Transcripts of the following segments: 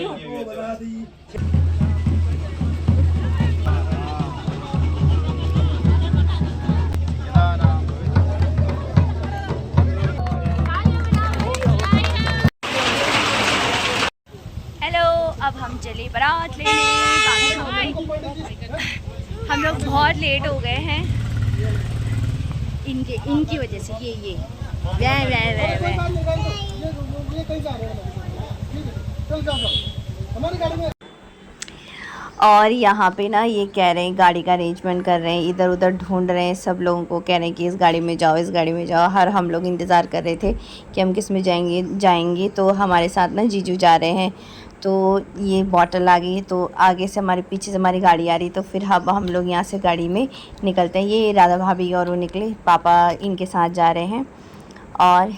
Hello, अब हम चले बारात लेने। हम लोग बहुत लेट हो गए हैं इनकी वजह से। ये और यहाँ पे ना ये कह रहे हैं गाड़ी का अरेंजमेंट कर रहे हैं, इधर उधर ढूंढ रहे हैं, सब लोगों को कह रहे हैं कि इस गाड़ी में जाओ, इस गाड़ी में जाओ। हर हम लोग इंतज़ार कर रहे थे कि हम किस में जाएंगे। तो हमारे साथ ना जीजू जा रहे हैं। तो ये बॉटल आ गई, तो आगे से हमारे पीछे से हमारी गाड़ी आ रही। तो फिर हम लोग यहाँ से गाड़ी में निकलते हैं। ये राधा भाभी और वो निकले, पापा इनके साथ जा रहे हैं। और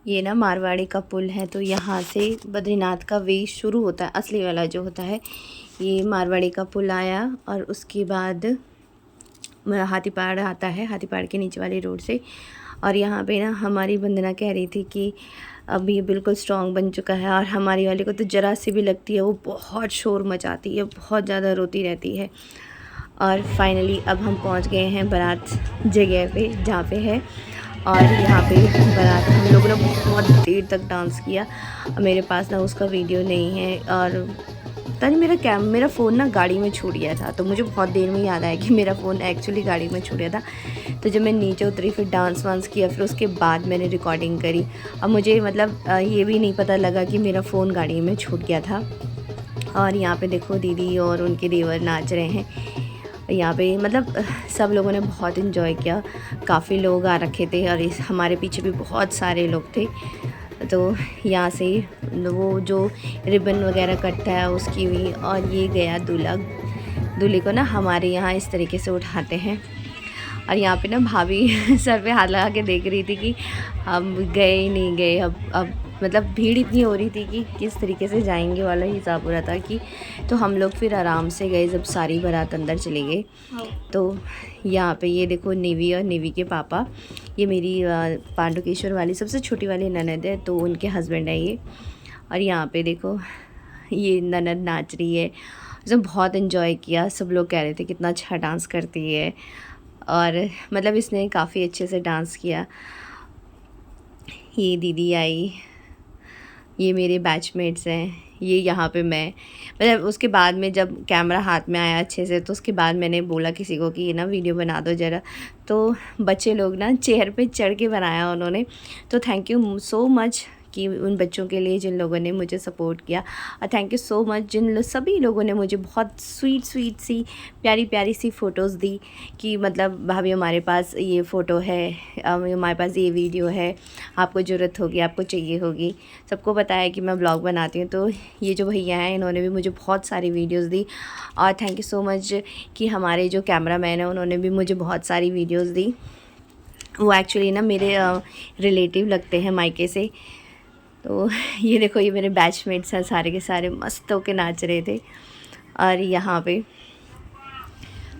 ये ना मारवाड़ी का पुल है, तो यहाँ से बद्रीनाथ का वे शुरू होता है, असली वाला जो होता है। ये मारवाड़ी का पुल आया और उसके बाद हाथीपहाड़ आता है, हाथीपहाड़ के नीचे वाली रोड से। और यहाँ पे ना हमारी वंदना कह रही थी कि अब ये बिल्कुल स्ट्रॉन्ग बन चुका है, और हमारी वाली को तो ज़रा सी भी लगती है वो बहुत शोर मचाती है, बहुत ज़्यादा रोती रहती है। और फाइनली अब हम पहुँच गए हैं बारात जगह पे जहाँ पे है। और यहाँ पे बारात हम लोगों ने बहुत देर तक डांस किया। मेरे पास ना उसका वीडियो नहीं है, और पता नहीं मेरा फ़ोन ना गाड़ी में छूट गया था। तो मुझे बहुत देर में याद आया कि मेरा फ़ोन एक्चुअली गाड़ी में छूट गया था। तो जब मैं नीचे उतरी, फिर डांस वांस किया, फिर उसके बाद मैंने रिकॉर्डिंग करी। अब मुझे मतलब ये भी नहीं पता लगा कि मेरा फ़ोन गाड़ी में छूट गया था। और यहाँ पे देखो दीदी और उनके देवर नाच रहे हैं। यहाँ पे मतलब सब लोगों ने बहुत इन्जॉय किया। काफ़ी लोग आ रखे थे, और हमारे पीछे भी बहुत सारे लोग थे। तो यहाँ से वो जो रिबन वगैरह कटता है उसकी भी। और ये गया दूल्हे को ना हमारे यहाँ इस तरीके से उठाते हैं। और यहाँ पे ना भाभी सर पे हाथ लगा के देख रही थी कि हम गए ही नहीं गए। अब मतलब भीड़ इतनी हो रही थी कि किस तरीके से जाएंगे वाला हिसाब हो रहा था कि। तो हम लोग फिर आराम से गए जब सारी बारात अंदर चले गए। तो यहाँ पे ये देखो नेवी और नेवी के पापा, ये मेरी पांडुकेश्वर वाली सबसे छोटी वाली ननद है, तो उनके हस्बैंड है ये। और यहाँ पे देखो ये ननद नाच रही है। उसने बहुत इन्जॉय किया। सब लोग कह रहे थे कितना अच्छा डांस करती है, और मतलब इसने काफ़ी अच्छे से डांस किया। ये दीदी आई, ये मेरे बैचमेट्स हैं, ये यहाँ पे मैं मतलब उसके बाद में जब कैमरा हाथ में आया अच्छे से, तो उसके बाद मैंने बोला किसी को कि ये ना वीडियो बना दो ज़रा। तो बच्चे लोग ना चेयर पे चढ़ के बनाया उन्होंने। तो थैंक यू सो मच कि उन बच्चों के लिए जिन लोगों ने मुझे सपोर्ट किया। और थैंक यू सो मच सभी लोगों ने मुझे बहुत स्वीट सी प्यारी प्यारी सी फ़ोटोज़ दी कि मतलब भाभी हमारे पास ये फ़ोटो है, हमारे पास ये वीडियो है, आपको ज़रूरत होगी, आपको चाहिए होगी। सबको पता है कि मैं ब्लॉग बनाती हूँ। तो ये जो भैया हैं इन्होंने भी मुझे बहुत सारी वीडियोज़ दी। और थैंक यू सो मच कि हमारे जो कैमरा मैन है उन्होंने भी मुझे बहुत सारी वीडियोज़ दी। वो एक्चुअली ना मेरे रिलेटिव लगते हैं मायके से। तो ये देखो ये मेरे बैचमेट्स हैं, सारे के सारे मस्त होके नाच रहे थे। और यहाँ पे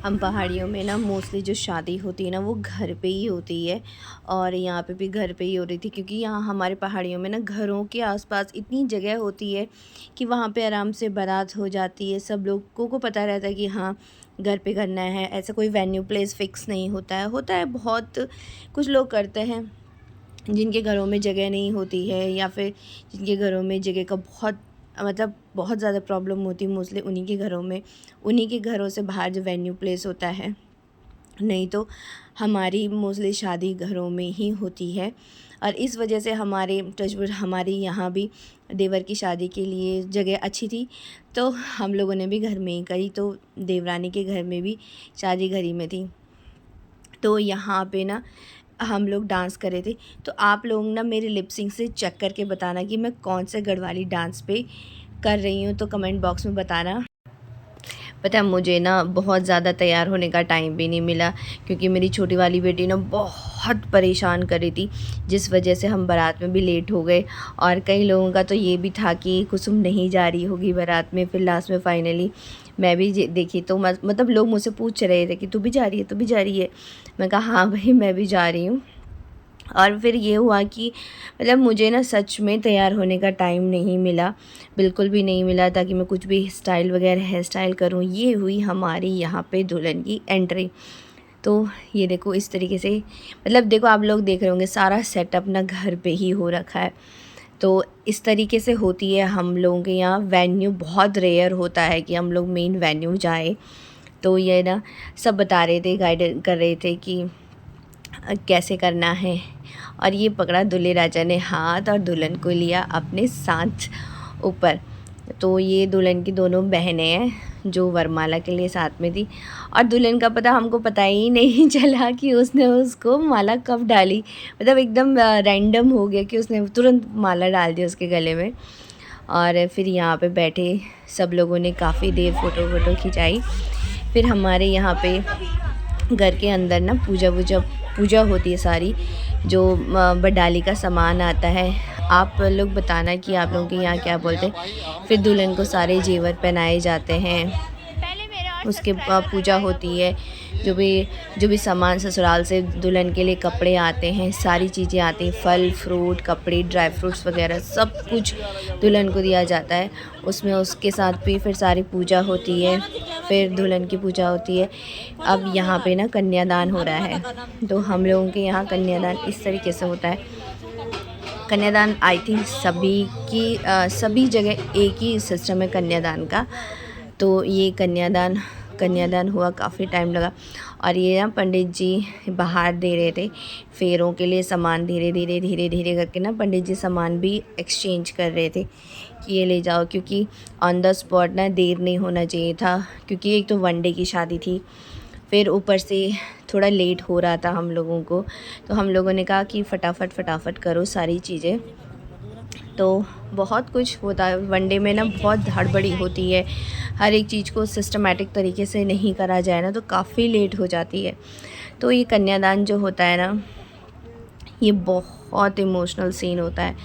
हम पहाड़ियों में ना मोस्टली जो शादी होती है ना वो घर पे ही होती है। और यहाँ पे भी घर पे ही हो रही थी, क्योंकि यहाँ हमारे पहाड़ियों में ना घरों के आसपास इतनी जगह होती है कि वहाँ पे आराम से बारात हो जाती है। सब लोगों को पता रहता है कि हाँ घर पे करना है। ऐसा कोई वेन्यू प्लेस फिक्स नहीं होता है बहुत कुछ लोग करते हैं जिनके घरों में जगह नहीं होती है, या फिर जिनके घरों में जगह का बहुत ज़्यादा प्रॉब्लम होती है। मोस्टली उन्हीं के घरों से बाहर जो वेन्यू प्लेस होता है। नहीं तो हमारी मोस्टली शादी घरों में ही होती है। और इस वजह से हमारे यहाँ भी देवर की शादी के लिए जगह अच्छी थी, तो हम लोगों ने भी घर में ही करी। तो देवरानी के घर में भी शादी घर ही में थी। तो यहाँ पे ना हम लोग डांस कर रहे थे। तो आप लोग ना मेरे लिपसिंग से चेक करके बताना कि मैं कौन से गढ़वाली डांस पे कर रही हूँ, तो कमेंट बॉक्स में बताना। पता है मुझे ना बहुत ज़्यादा तैयार होने का टाइम भी नहीं मिला, क्योंकि मेरी छोटी वाली बेटी ना बहुत परेशान कर रही थी, जिस वजह से हम बारात में भी लेट हो गए। और कई लोगों का तो ये भी था कि कुसुम नहीं जा रही होगी बारात में। फिर लास्ट में फाइनली मैं भी देखी, तो मतलब लोग मुझसे पूछ रहे थे कि तू भी जा रही है, तू भी जा रही है। मैं कहा हाँ भाई मैं भी जा रही हूँ। और फिर ये हुआ कि मतलब मुझे ना सच में तैयार होने का टाइम नहीं मिला, बिल्कुल भी नहीं मिला, ताकि मैं कुछ भी स्टाइल वगैरह हेयर स्टाइल करूँ। ये हुई हमारी यहाँ पे दुल्हन की एंट्री। तो ये देखो इस तरीके से, मतलब देखो आप लोग देख रहे होंगे सारा सेटअप ना घर पे ही हो रखा है। तो इस तरीके से होती है हम लोगों के यहाँ वेन्यू। बहुत रेयर होता है कि हम लोग मेन वेन्यू जाए। तो ये ना सब बता रहे थे, गाइड कर रहे थे कि कैसे करना है। और ये पकड़ा दूल्हे राजा ने हाथ और दुल्हन को लिया अपने साथ ऊपर। तो ये दुल्हन की दोनों बहनें हैं जो वरमाला के लिए साथ में थी। और दुल्हन का पता हमको पता ही नहीं चला कि उसने उसको माला कब डाली। मतलब एकदम रैंडम हो गया कि उसने तुरंत माला डाल दी उसके गले में। और फिर यहाँ पे बैठे सब लोगों ने काफ़ी देर फ़ोटो खिंचाई। फिर हमारे यहाँ पे घर के अंदर ना पूजा होती है सारी, जो बडाली का सामान आता है। आप लोग बताना कि आप लोगों के यहाँ क्या बोलते हैं। फिर दुल्हन को सारे जेवर पहनाए जाते हैं, उसके पूजा होती है। जो भी सामान ससुराल से दुल्हन के लिए कपड़े आते हैं, सारी चीज़ें आती हैं, फल फ्रूट कपड़े ड्राई फ्रूट्स वगैरह सब कुछ दुल्हन को दिया जाता है। उसमें उसके साथ भी फिर सारी पूजा होती है, फिर दुल्हन की पूजा होती है। अब यहाँ पे ना कन्यादान हो रहा है। तो हम लोगों के यहाँ कन्यादान इस तरीके से होता है। कन्यादान आई थिंक सभी जगह एक ही सिस्टम है कन्यादान का। तो ये कन्यादान हुआ, काफ़ी टाइम लगा। और ये ना पंडित जी बाहर दे रहे थे फेरों के लिए सामान। धीरे धीरे करके ना पंडित जी सामान भी एक्सचेंज कर रहे थे कि ये ले जाओ, क्योंकि ऑन द स्पॉट ना देर नहीं होना चाहिए था, क्योंकि एक तो वन डे की शादी थी, फिर ऊपर से थोड़ा लेट हो रहा था हम लोगों को। तो हम लोगों ने कहा कि फटाफट करो सारी चीज़ें। तो बहुत कुछ होता है वन डे में ना, बहुत हड़बड़ी होती है। हर एक चीज़ को सिस्टमेटिक तरीके से नहीं करा जाए ना तो काफ़ी लेट हो जाती है। तो ये कन्यादान जो होता है ना, ये बहुत इमोशनल सीन होता है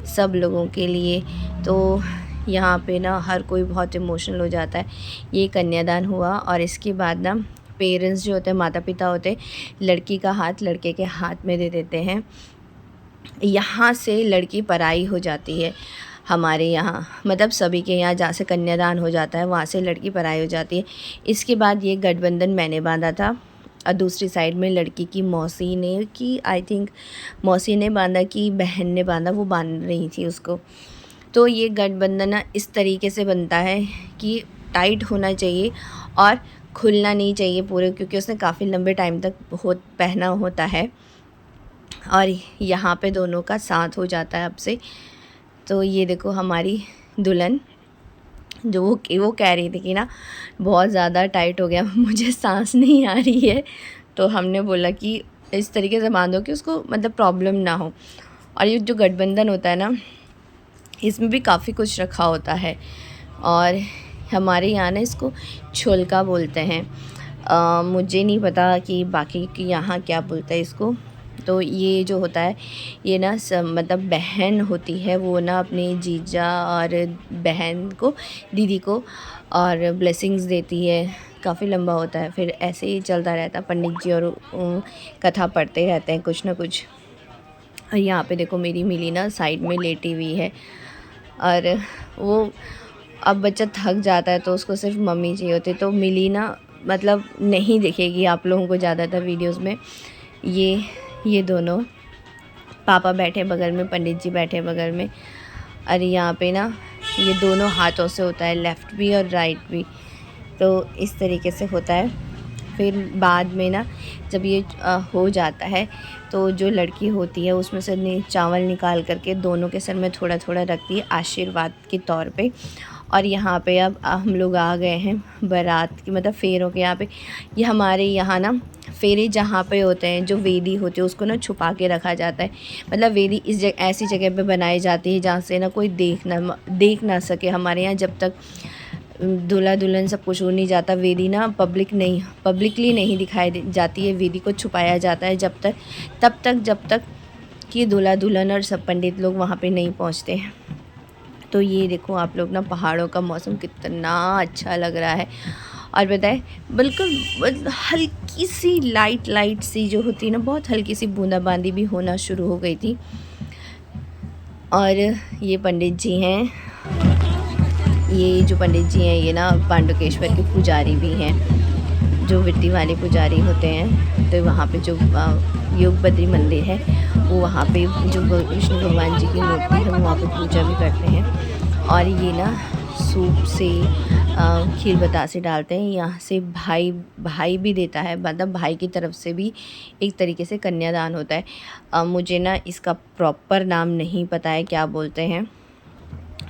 सब लोगों के लिए। तो यहाँ पे ना हर कोई बहुत इमोशनल हो जाता है। ये कन्यादान हुआ और इसके बाद ना पेरेंट्स जो होते हैं, माता पिता होते हैं, लड़की का हाथ लड़के के हाथ में दे देते हैं। यहाँ से लड़की पराई हो जाती है हमारे यहाँ, मतलब सभी के यहाँ जहाँ से कन्यादान हो जाता है वहाँ से लड़की पराई हो जाती है। इसके बाद ये गठबंधन मैंने बांधा था और दूसरी साइड में लड़की की मौसी ने, कि आई थिंक मौसी ने बांधा कि बहन ने बांधा, वो बांध रही थी उसको। तो ये गठबंधन ना इस तरीके से बनता है कि टाइट होना चाहिए और खुलना नहीं चाहिए पूरे, क्योंकि उसने काफ़ी लंबे टाइम तक पहना होता है। और यहाँ पे दोनों का साथ हो जाता है अब से। तो ये देखो हमारी दुल्हन, जो वो कह रही थी कि ना बहुत ज़्यादा टाइट हो गया, मुझे सांस नहीं आ रही है। तो हमने बोला कि इस तरीके से बांधो कि उसको मतलब प्रॉब्लम ना हो। और ये जो गठबंधन होता है ना, इसमें भी काफ़ी कुछ रखा होता है। और हमारे यहाँ ना इसको छोलका बोलते हैं। मुझे नहीं पता कि बाकी के यहाँ क्या बोलते हैं इसको। तो ये जो होता है, ये ना मतलब बहन होती है, वो ना अपने जीजा और बहन को, दीदी को और ब्लेसिंग्स देती है। काफ़ी लंबा होता है, फिर ऐसे ही चलता रहता है। पंडित जी और कथा पढ़ते रहते हैं कुछ ना कुछ। और यहाँ पे देखो मेरी मिली ना साइड में लेटी हुई है। और वो अब बच्चा थक जाता है तो उसको सिर्फ मम्मी चाहिए होती है। तो मिली ना मतलब नहीं दिखेगी आप लोगों को ज़्यादातर वीडियोस में। ये दोनों, पापा बैठे बगल में, पंडित जी बैठे बगल में। और यहाँ पे ना ये दोनों हाथों से होता है, लेफ़्ट भी और राइट भी। तो इस तरीके से होता है। फिर बाद में ना जब ये हो जाता है तो जो लड़की होती है उसमें से चावल निकाल करके दोनों के सर में थोड़ा थोड़ा रखती है आशीर्वाद के तौर पे। और यहाँ पे अब हम लोग आ गए हैं बारात की, मतलब फेरों के यहाँ पे। ये हमारे यहाँ ना फेरे जहाँ पे होते हैं, जो वेदी होती है उसको ना छुपा के रखा जाता है। मतलब वेदी ऐसी जगह पे बनाई जाती है जहाँ से ना कोई देख ना सके। हमारे यहाँ जब तक दूल्हा दुल्हन सब कुछ हो नहीं जाता, वेदी ना पब्लिकली नहीं दिखाई जाती है। वेदी को छुपाया जाता है तब तक कि दूल्हा दुल्हन और सब पंडित लोग वहाँ पे नहीं पहुँचते। तो ये देखो आप लोग ना, पहाड़ों का मौसम कितना अच्छा लग रहा है। और बताए बिल्कुल हल्की सी लाइट सी जो होती है ना, बहुत हल्की सी बूंदाबांदी भी होना शुरू हो गई थी। और ये पंडित जी हैं, ये जो पंडित जी हैं ये ना पांडुकेश्वर के पुजारी भी हैं, जो विट्टी वाले पुजारी होते हैं। तो वहाँ पे जो योग बद्री मंदिर है, वो वहाँ पे जो विष्णु भगवान जी की मूर्ति है, वो वहाँ पे पूजा भी करते हैं। और ये ना सूप से खीर बतासे डालते हैं। यहाँ से भाई भी देता है, मतलब भाई की तरफ से भी एक तरीके से कन्यादान होता है। मुझे ना इसका प्रॉपर नाम नहीं पता है क्या बोलते हैं।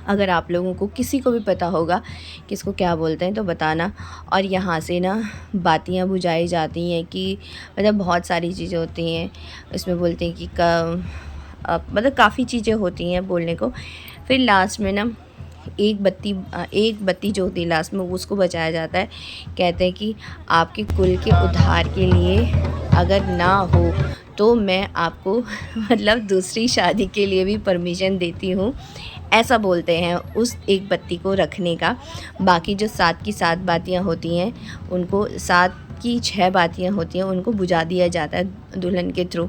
अगर आप लोगों को किसी को भी पता होगा कि इसको क्या बोलते हैं तो बताना। और यहाँ से ना बातियाँ बुझाई जाती हैं कि मतलब बहुत सारी चीज़ें होती हैं इसमें, बोलते हैं कि मतलब काफ़ी चीज़ें होती हैं बोलने को। फिर लास्ट में ना एक बत्ती जो होती है लास्ट में, उसको बचाया जाता है। कहते हैं कि आपके कुल के उद्धार के लिए अगर ना हो तो मैं आपको मतलब दूसरी शादी के लिए भी परमिशन देती हूँ, ऐसा बोलते हैं उस एक बत्ती को रखने का। बाकी जो 7 की 7 बातियाँ होती हैं, उनको 7 की 6 बातियाँ होती हैं, उनको बुझा दिया जाता है दुल्हन के थ्रू,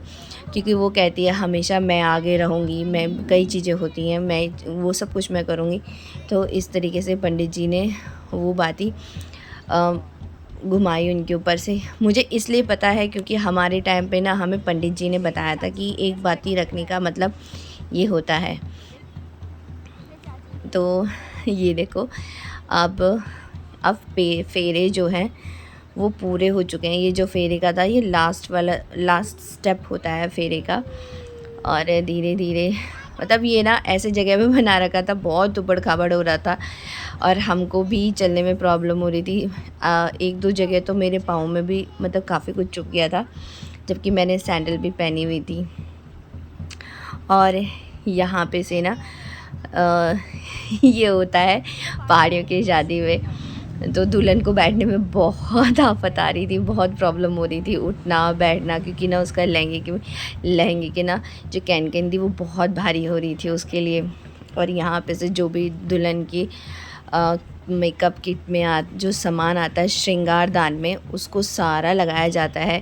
क्योंकि वो कहती है हमेशा मैं आगे रहूँगी, मैं कई चीज़ें होती हैं, मैं वो सब कुछ मैं करूँगी। तो इस तरीके से पंडित जी ने वो बाती घुमाई उनके ऊपर से। मुझे इसलिए पता है क्योंकि हमारे टाइम पे ना हमें पंडित जी ने बताया था कि एक बाती रखने का मतलब ये होता है। तो ये देखो अब फेरे जो हैं वो पूरे हो चुके हैं। ये जो फेरे का था, ये लास्ट स्टेप होता है फेरे का। और धीरे धीरे मतलब ये ना ऐसे जगह पे बना रखा था, बहुत उबड़ खाबड़ हो रहा था और हमको भी चलने में प्रॉब्लम हो रही थी। एक दो जगह तो मेरे पाँव में भी मतलब काफ़ी कुछ चुभ गया था, जबकि मैंने सैंडल भी पहनी हुई थी। और यहाँ पे से ना ये होता है पहाड़ियों की शादी में, तो दुल्हन को बैठने में बहुत आफत आ रही थी, बहुत प्रॉब्लम हो रही थी उठना बैठना, क्योंकि ना उसका लहंगे के ना जो कैन थी वो बहुत भारी हो रही थी उसके लिए। और यहाँ पे से जो भी दुल्हन की मेकअप किट में जो सामान आता है श्रृंगार दान में, उसको सारा लगाया जाता है।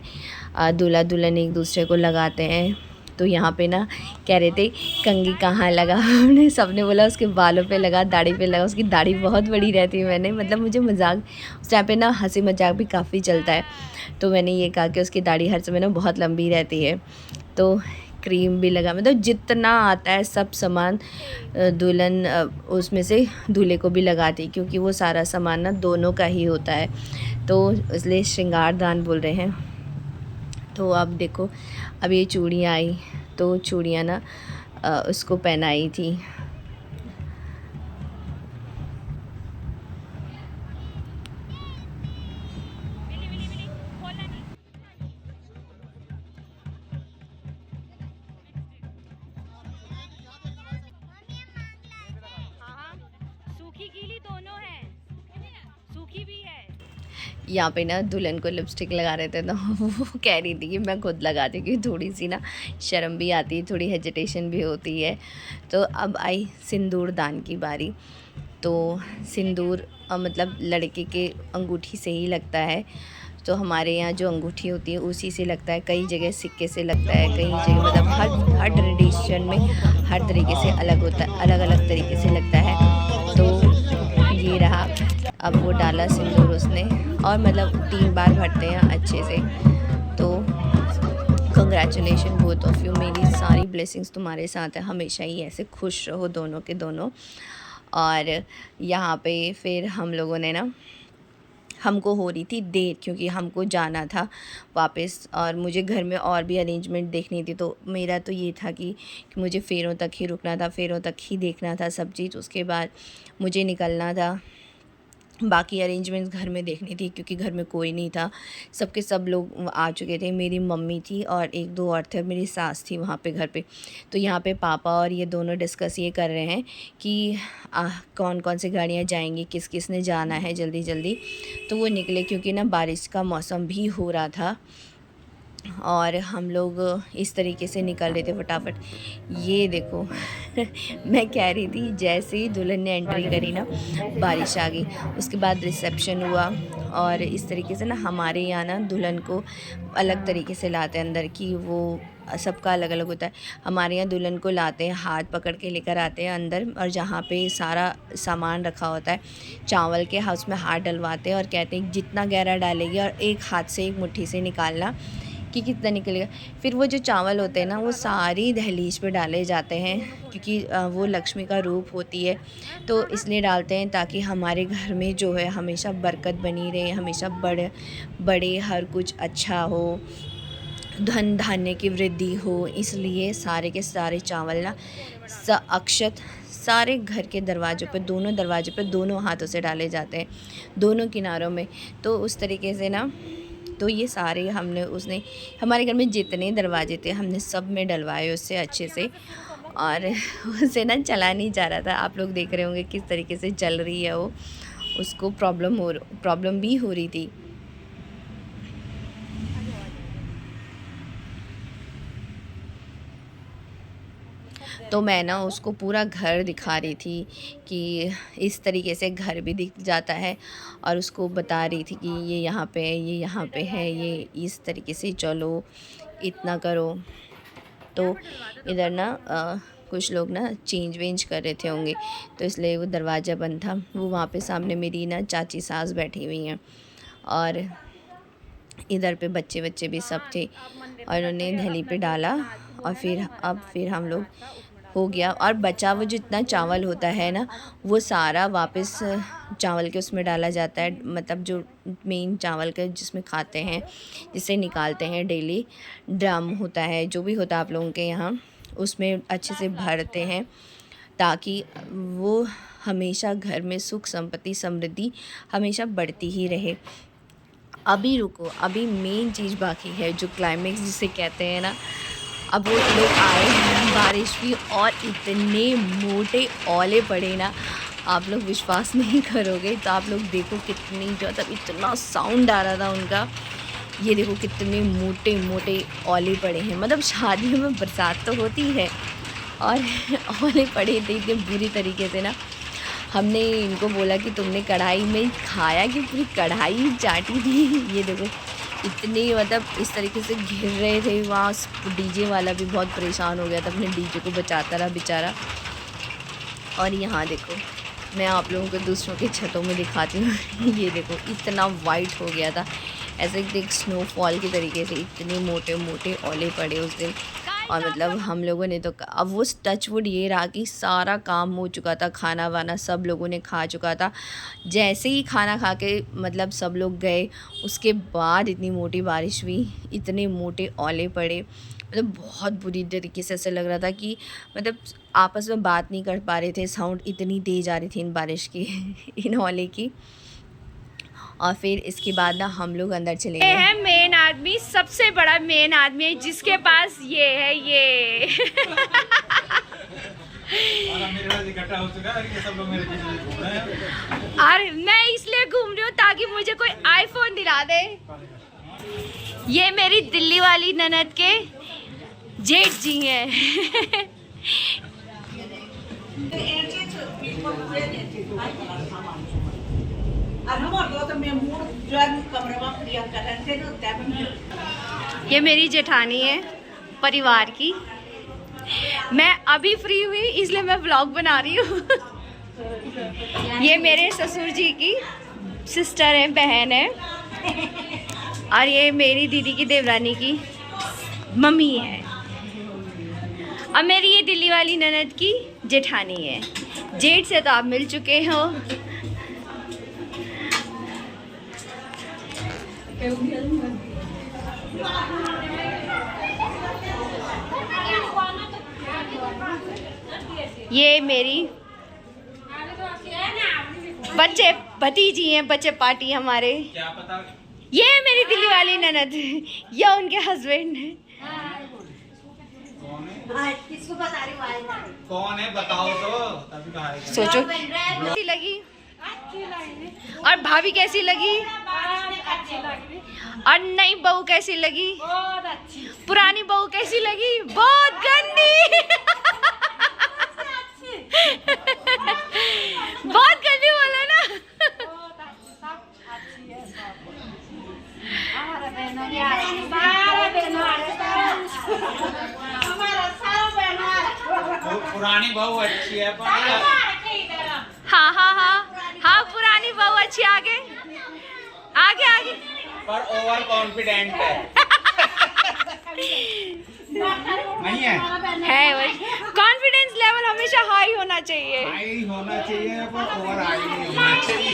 दूल्हा दुल्हन एक दूसरे को लगाते हैं। तो यहाँ पे ना कह रहे थे कंघी कहाँ लगा, हमने सबने बोला उसके बालों पे लगा, दाढ़ी पे लगा। उसकी दाढ़ी बहुत बड़ी रहती है, मैंने मतलब मुझे मजाक उस टाइम पे ना हंसी मजाक भी काफ़ी चलता है, तो मैंने ये कहा कि उसकी दाढ़ी हर समय ना बहुत लंबी रहती है। तो क्रीम भी लगा, मतलब जितना आता है सब सामान दुल्हन उसमें से दूल्हे को भी लगाती, क्योंकि वो सारा सामान ना दोनों का ही होता है, तो इसलिए श्रृंगार दान बोल रहे हैं। तो अब देखो अब ये चूड़ियाँ आई, तो चूड़ियाँ ना उसको पहनाई थी। सूखी गीली दोनों है, सूखी भी है। यहाँ पे ना दुल्हन को लिपस्टिक लगा रहे थे, तो वो कह रही थी कि मैं खुद लगाती, क्योंकि थोड़ी सी ना शर्म भी आती है, थोड़ी हेजिटेशन भी होती है। तो अब आई सिंदूर दान की बारी। तो सिंदूर मतलब लड़के के अंगूठी से ही लगता है। तो हमारे यहाँ जो अंगूठी होती है उसी से लगता है, कई जगह सिक्के से लगता है, कई जगह मतलब हर ट्रेडिशन में हर तरीके से अलग होता है, अलग अलग तरीके से लगता है। तो ये रहा, अब वो डाला सिंदूर उसने, और मतलब 3 बार भरते हैं अच्छे से। तो कंग्रेचुलेशन बोथ ऑफ यू, मेरी सारी ब्लेसिंग्स तुम्हारे साथ है, हमेशा ही ऐसे खुश रहो दोनों के दोनों। और यहाँ पे फिर हम लोगों ने ना, हमको हो रही थी देर क्योंकि हमको जाना था वापस, और मुझे घर में और भी अरेंजमेंट देखनी थी। तो मेरा तो ये था कि मुझे फेरों तक ही रुकना था, फेरों तक ही देखना था सब चीज़, उसके बाद मुझे निकलना था। बाकी अरेंजमेंट्स घर में देखनी थी क्योंकि घर में कोई नहीं था, सब लोग आ चुके थे। मेरी मम्मी थी और 1-2 और थे, और मेरी सास थी वहाँ पे घर पे। तो यहाँ पे पापा और ये दोनों डिस्कस ये कर रहे हैं कि कौन कौन से गाड़ियाँ जाएंगी, किस किस ने जाना है जल्दी जल्दी। तो वो निकले क्योंकि ना बारिश का मौसम भी हो रहा था। और हम लोग इस तरीके से निकल रहे थे फटाफट। ये देखो मैं कह रही थी जैसे ही दुल्हन ने एंट्री करी ना बारिश आ गई। उसके बाद रिसेप्शन हुआ और इस तरीके से ना हमारे यहाँ ना दुल्हन को अलग तरीके से लाते हैं अंदर की, वो सबका अलग अलग होता है। हमारे यहाँ दुल्हन को लाते हैं, हाथ पकड़ के लेकर आते हैं अंदर, और जहाँ पे सारा सामान रखा होता है चावल के, हाथ में हाथ डलवाते हैं और कहते हैं जितना गहरा डालेगी और एक हाथ से एक मुट्ठी से निकालना कि कितना निकलेगा। फिर वो जो चावल होते हैं ना वो सारी दहलीज पे डाले जाते हैं, क्योंकि वो लक्ष्मी का रूप होती है, तो इसलिए डालते हैं ताकि हमारे घर में जो है हमेशा बरकत बनी रहे, हमेशा बड़े हर कुछ अच्छा हो, धन धान्य की वृद्धि हो। इसलिए सारे के सारे चावल ना अक्षत सारे घर के दरवाज़ों पे, दोनों दरवाज़ों पे दोनों हाथों से डाले जाते हैं, दोनों किनारों में। तो उस तरीके से ना, तो ये सारे उसने हमारे घर में जितने दरवाजे थे हमने सब में डलवाए उससे अच्छे से, और उसे ना चला नहीं जा रहा था। आप लोग देख रहे होंगे किस तरीके से चल रही है वो, उसको प्रॉब्लम भी हो रही थी। तो मैं ना उसको पूरा घर दिखा रही थी कि इस तरीके से घर भी दिख जाता है, और उसको बता रही थी कि ये यहाँ पे है, ये यहाँ पे है, ये इस तरीके से चलो, इतना करो। तो इधर ना कुछ लोग ना चेंज वेंज कर रहे थे होंगे, तो इसलिए वो दरवाज़ा बंद था। वो वहाँ पे सामने मेरी ना चाची सास बैठी हुई हैं, और इधर पे बच्चे भी सब थे, और उन्होंने दहली पे डाला। और फिर हम लोग हो गया, और बचा वो जितना चावल होता है ना वो सारा वापस चावल के उसमें डाला जाता है, मतलब जो मेन चावल का जिसमें खाते हैं, जिसे निकालते हैं डेली, ड्रम होता है, जो भी होता है आप लोगों के यहाँ, उसमें अच्छे से भरते हैं ताकि वो हमेशा घर में सुख संपत्ति समृद्धि हमेशा बढ़ती ही रहे। अभी रुको, अभी मेन चीज़ बाकी है, जो क्लाइमेक्स जिसे कहते हैं ना। अब वो लोग आए, बारिश भी, और इतने मोटे ओले पड़े ना, आप लोग विश्वास नहीं करोगे। तो आप लोग देखो कितनी, मतलब इतना साउंड आ रहा था उनका। ये देखो कितने मोटे मोटे ओले पड़े हैं। मतलब शादियों में बरसात तो होती है, और ओले पड़े थे इतने बुरी तरीके से ना। हमने इनको बोला कि तुमने कढ़ाई में खाया कि पूरी कढ़ाई चाटी थी। ये देखो इतने, मतलब इस तरीके से घिर रहे थे वहाँ। डीजे वाला भी बहुत परेशान हो गया था, अपने डीजे को बचाता रहा बेचारा। और यहाँ देखो, मैं आप लोगों को दूसरों के छतों में दिखाती हूँ। ये देखो इतना वाइट हो गया था, ऐसे एक स्नोफॉल के तरीके से इतने मोटे मोटे ओले पड़े उस दिन। और मतलब हम लोगों ने तो, अब वो टचवुड ये रहा कि सारा काम हो चुका था, खाना वाना सब लोगों ने खा चुका था। जैसे ही खाना खा के मतलब सब लोग गए, उसके बाद इतनी मोटी बारिश हुई, इतने मोटे ओले पड़े, मतलब बहुत बुरी तरीके से ऐसा लग रहा था कि मतलब आपस में बात नहीं कर पा रहे थे, साउंड इतनी तेज़ आ रही थी इन बारिश की इन ओले की। और फिर इसके बाद ना हम लोग अंदर चले गए। ये है मेन आदमी, सबसे बड़ा मेन आदमी है, जिसके पास ये है ये। और मैं इसलिए घूम रही हूँ ताकि मुझे कोई आईफोन दिला दे। ये मेरी दिल्ली वाली ननद के जेठ जी हैं। ये मेरी जेठानी है परिवार की। मैं अभी फ्री हुई इसलिए मैं व्लॉग बना रही हूँ। ये मेरे ससुर जी की सिस्टर है, बहन है, और ये मेरी दीदी की देवरानी की मम्मी है, और मेरी ये दिल्ली वाली ननद की जेठानी है। जेठ से तो आप मिल चुके हो। ये मेरी बच्चे भतीजी हैं, बच्चे पार्टी हमारे। क्या पता? ये मेरी दिल्ली वाली ननद, ये उनके हस्बैंड है। किसको बता रही हूँ? कौन है बताओ तो, तभी कहा। सोचो लगी और भाभी कैसी लगी? और नई बहू कैसी लगी? बहुत अच्छी। पुरानी बहू कैसी लगी? बहुत गंदी। बहुत गंदी बोला ना। बहुत अच्छी, सब अच्छी है सब। हमारा बहनों ने सारे बहनों हमारा सारा बहनों पुरानी बहू अच्छी है पर हाँ हाँ हाँ हाँ, पुरानी बहू अच्छी। आगे आगे आगे। ओवर कॉन्फिडेंट है। नहीं है? है वही, कॉन्फिडेंस लेवल हमेशा हाई होना चाहिए। हाई होना चाहिए पर ओवर हाई नहीं होना चाहिए।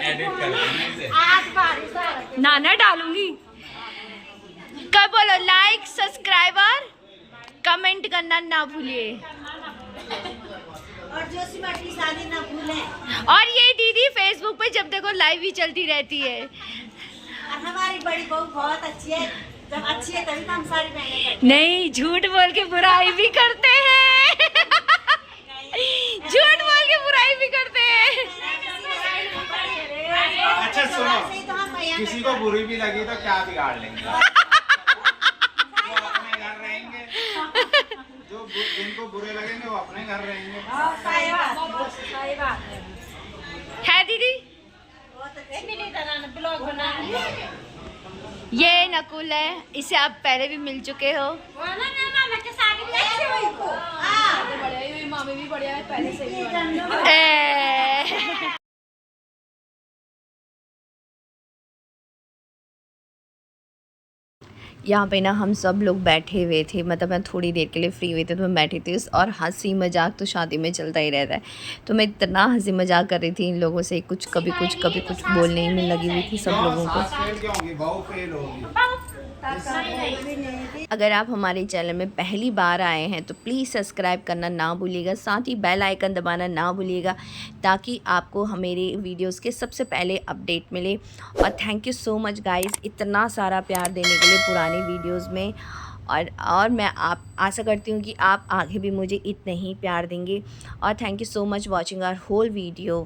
एडिट कर देने से। आज बारिश आ रही है। नाना डालूंगी। कब बोलो लाइक सब्सक्राइबर कमेंट करना ना भूलिए। और जोशीमठ की शादी ना भूलें। और ये दीदी फेसबुक पे जब देखो लाइव ही चलती रहती है। और हमारी बड़ी बहू बहुत अच्छी है, जब अच्छी है तभी तो हम सारी बहनें नहीं, झूठ बोल के बुराई भी करते हैं। झूठ बोल के बुराई भी करते हैं। अच्छा सुनो, किसी को बुरी भी लगी तो क्या बिगाड़ लेंगे? जो अपने घर रहेंगे, जो जिनको बुरे लगेंगे वो अपने घर रहेंगे। सही बात है दीदी। ब्लॉग बना ये नकुल है, इसे आप पहले भी मिल चुके हो। मामी भी बढ़िया है पहले से ही। यहाँ पे ना हम सब लोग बैठे हुए थे, मतलब मैं थोड़ी देर के लिए फ्री हुई थी तो मैं बैठी थी, और हंसी मजाक तो शादी में चलता ही रहता है। तो मैं इतना हंसी मजाक कर रही थी इन लोगों से, कुछ कभी कुछ बोलने ही में लगी हुई थी सब लोगों को। फेल क्यों होगी? बहू फेल होगी। अगर आप हमारे चैनल में पहली बार आए हैं तो प्लीज़ सब्सक्राइब करना ना भूलिएगा, साथ ही बेल आइकन दबाना ना भूलिएगा, ताकि आपको मेरे वीडियोस के सबसे पहले अपडेट मिले। और thank you so much guys, इतना सारा प्यार देने के लिए पुरानी वीडियोस में। और मैं आप आशा करती हूँ कि आप आगे भी मुझे इतना ही प्यार देंगे। और thank you so much watching our whole video.